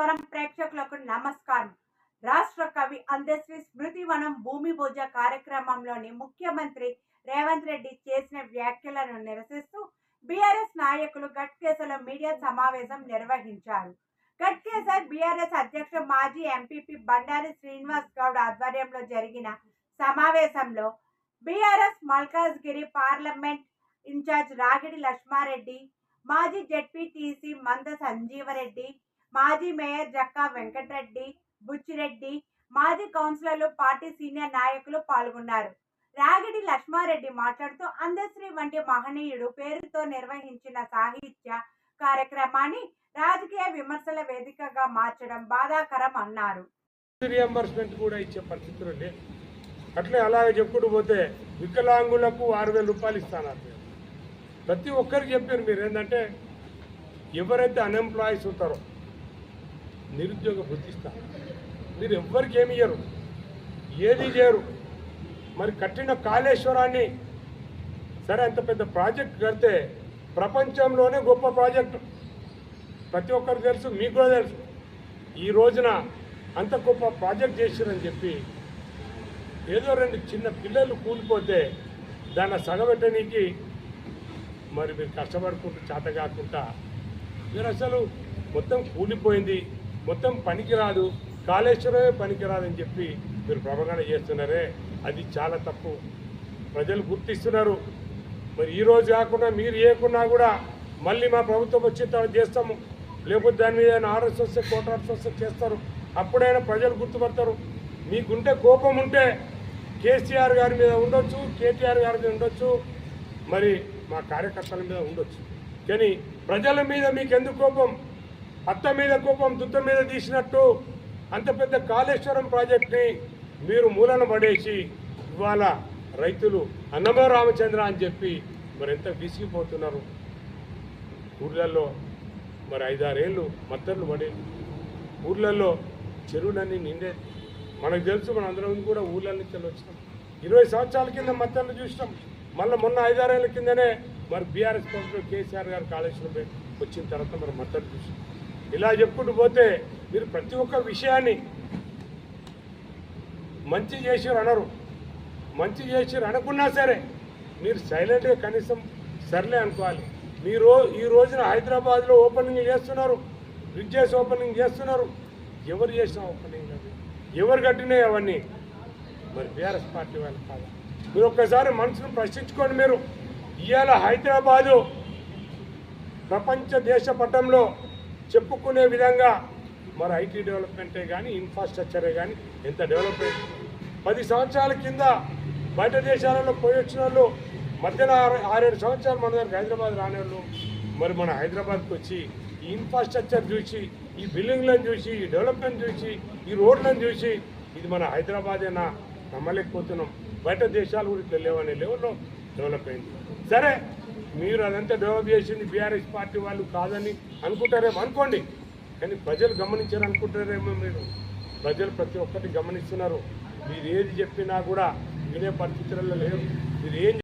స్వరం ప్రేక్షకులకు నమస్కారం. రాష్ట్ర కవి అందశ్రీ స్మృతివనం భూమి పూజ కార్యక్రమంలోని ముఖ్యమంత్రి రేవంత్ రెడ్డి చేసిన వ్యాఖ్యలను నిరసిస్తూ బీఆర్ఎస్ నాయకులు గట్కేసలో మీడియా సమావేశం నిర్వహించారు. గట్కేసర్ బీఆర్ఎస్ అధ్యక్షుడు మాజీ ఎంపీపీ బండారి శ్రీనివాస్ గౌడ్ ఆధ్వర్యంలో జరిగిన సమావేశంలో BRS Malkajgiri parliament in-charge Ragidi Laxma Reddy, మాజీ జెడ్పీటీసీ మంద సంజీవరెడ్డి, మాజీ మేయర్ జక్కా వెంకటరెడ్డి, బుచ్చిరెడ్డి, మాజీ కౌన్సిలర్లు, పార్టీ సీనియర్ నాయకులు పాల్గొన్నారు. రాగిడి లక్ష్మారెడ్డి మాట్లాడుతూ అందశ్రీ వంటి మహనీయుడు పేరుతో నిర్వహించిన సాహిత్య కార్యక్రమాన్ని రాజకీయ విమర్శల వేదికగా మార్చడం బాధాకరం అన్నారు. రియంబర్స్మెంట్ కూడా ఇచ్చే పరిస్థితులు లేదు. అట్లే అలాగే చెప్పుకుంటూ పోతే వికలాంగులకు 6,000 రూపాయలు ఇస్తాను. ప్రతి ఒక్కరికి చెప్పారు. మీరు ఏంటంటే ఎవరైతే అన్ఎంప్లాయీస్ ఉంటారో నిరుద్యోగ వృత్తిస్తారు. మీరు ఎవ్వరికి ఏమి ఇయ్యరు, ఏది చేయరు. మరి కట్టిన కాళేశ్వరాన్ని సరే అంత పెద్ద ప్రాజెక్ట్ కడితే ప్రపంచంలోనే గొప్ప ప్రాజెక్టు ప్రతి ఒక్కరికి తెలుసు, మీకు కూడా తెలుసు. ఈ రోజున అంత గొప్ప ప్రాజెక్ట్ చేశారని చెప్పి ఏదో 2 చిన్న పిల్లలు కూలిపోతే దాన్ని సగబెట్టడానికి మరి మీరు కష్టపడుకుంటూ చేత కాకుండా మీరు అసలు మొత్తం కూలిపోయింది, మొత్తం పనికిరాదు, కాళేశ్వరమే పనికిరాదని చెప్పి మీరు ప్రవగణ చేస్తున్నారే, అది చాలా తప్పు. ప్రజలు గుర్తిస్తున్నారు. మరి ఈరోజు కాకుండా మీరు ఏకున్నా కూడా మళ్ళీ మా ప్రభుత్వం వచ్చి చేస్తాము, లేకపోతే దాని మీద ఆర్డర్స్ వస్తే కోర్టు ఆర్డర్స్ వస్తే చేస్తారు. అప్పుడైనా ప్రజలు గుర్తుపడతారు. మీకుంటే కోపం ఉంటే కేసీఆర్ గారి మీద ఉండొచ్చు, కేటీఆర్ గారి మీద ఉండొచ్చు, మరి మా కార్యకర్తల మీద ఉండొచ్చు. కానీ ప్రజల మీద మీకు ఎందుకు కోపం? అత్త మీద కోపం దుత్త మీద తీసినట్టు అంత పెద్ద కాళేశ్వరం ప్రాజెక్ట్ని మీరు మూలన పడేసి ఇవాళ రైతులు అన్నమో రామచంద్ర అని చెప్పి మరి ఎంత విసిగిపోతున్నారు. ఊర్లలో మరి 5-6 ఏళ్ళు మత్తర్లు పడే ఊర్లలో చెరువులన్నీ నిండేది మనకు తెలుసు. మన అందరం కూడా ఊళ్ళ నుంచి వచ్చినాం. 20 సంవత్సరాల కింద మత్తర్లు చూసినాం. మళ్ళీ మొన్న 5-6 ఏళ్ళ కిందనే మరి బీఆర్ఎస్ ప్రభుత్వం కేసీఆర్ గారు కాళేశ్వరం వచ్చిన తర్వాత మరి మత్తర్లు చూసినాం. ఇలా చెప్పుకుంటూ పోతే మీరు ప్రతి ఒక్క విషయాన్ని మంచి చేసారు అనరు. మంచి చేసారు అనుకున్నా సరే మీరు సైలెంట్గా కనీసం సర్లే అనుకోవాలి. మీరు ఈ రోజున హైదరాబాద్లో ఓపెనింగ్ చేస్తున్నారు, బ్రిడ్జెస్ ఓపెనింగ్ చేస్తున్నారు. ఎవరు చేసిన ఓపెనింగ్ అది? ఎవరు కట్టినాయి అవన్నీ? మరి బీఆర్ఎస్ పార్టీ వాళ్ళు కాదు. మీరు ఒక్కసారి మనసును ప్రశ్నించుకోండి. మీరు ఇవాళ హైదరాబాదు ప్రపంచ దేశ పటంలో చెప్పుకునే విధంగా మరి ఐటీ డెవలప్మెంటే కానీ ఇన్ఫ్రాస్ట్రక్చరే కానీ ఎంత డెవలప్మెంట్. 10 సంవత్సరాల కింద బయట దేశాలలో పోయి వచ్చిన వాళ్ళు మధ్యలో 6-7 సంవత్సరాలు మన దగ్గర హైదరాబాద్ రాని వాళ్ళు మరి మన హైదరాబాద్కి వచ్చి ఈ ఇన్ఫ్రాస్ట్రక్చర్ చూసి, ఈ బిల్డింగ్లను చూసి, ఈ డెవలప్మెంట్ చూసి, ఈ రోడ్లను చూసి ఇది మన హైదరాబాదేనా నమ్మలేకపోతున్నాం. బయట దేశాలు కూడా ఇట్లా లేవనే లెవెల్లో డెవలప్ అయింది. సరే మీరు అదంతా డెవలప్ చేసింది బీఆర్ఎస్ పార్టీ వాళ్ళు కాదని అనుకుంటారేమో అనుకోండి, కానీ ప్రజలు గమనించారు అనుకుంటారేమో. మీరు ప్రజలు ప్రతి ఒక్కటి గమనిస్తున్నారు. మీరు ఏది చెప్పినా కూడా వినే పరిస్థితులలో లేరు. మీరు ఏం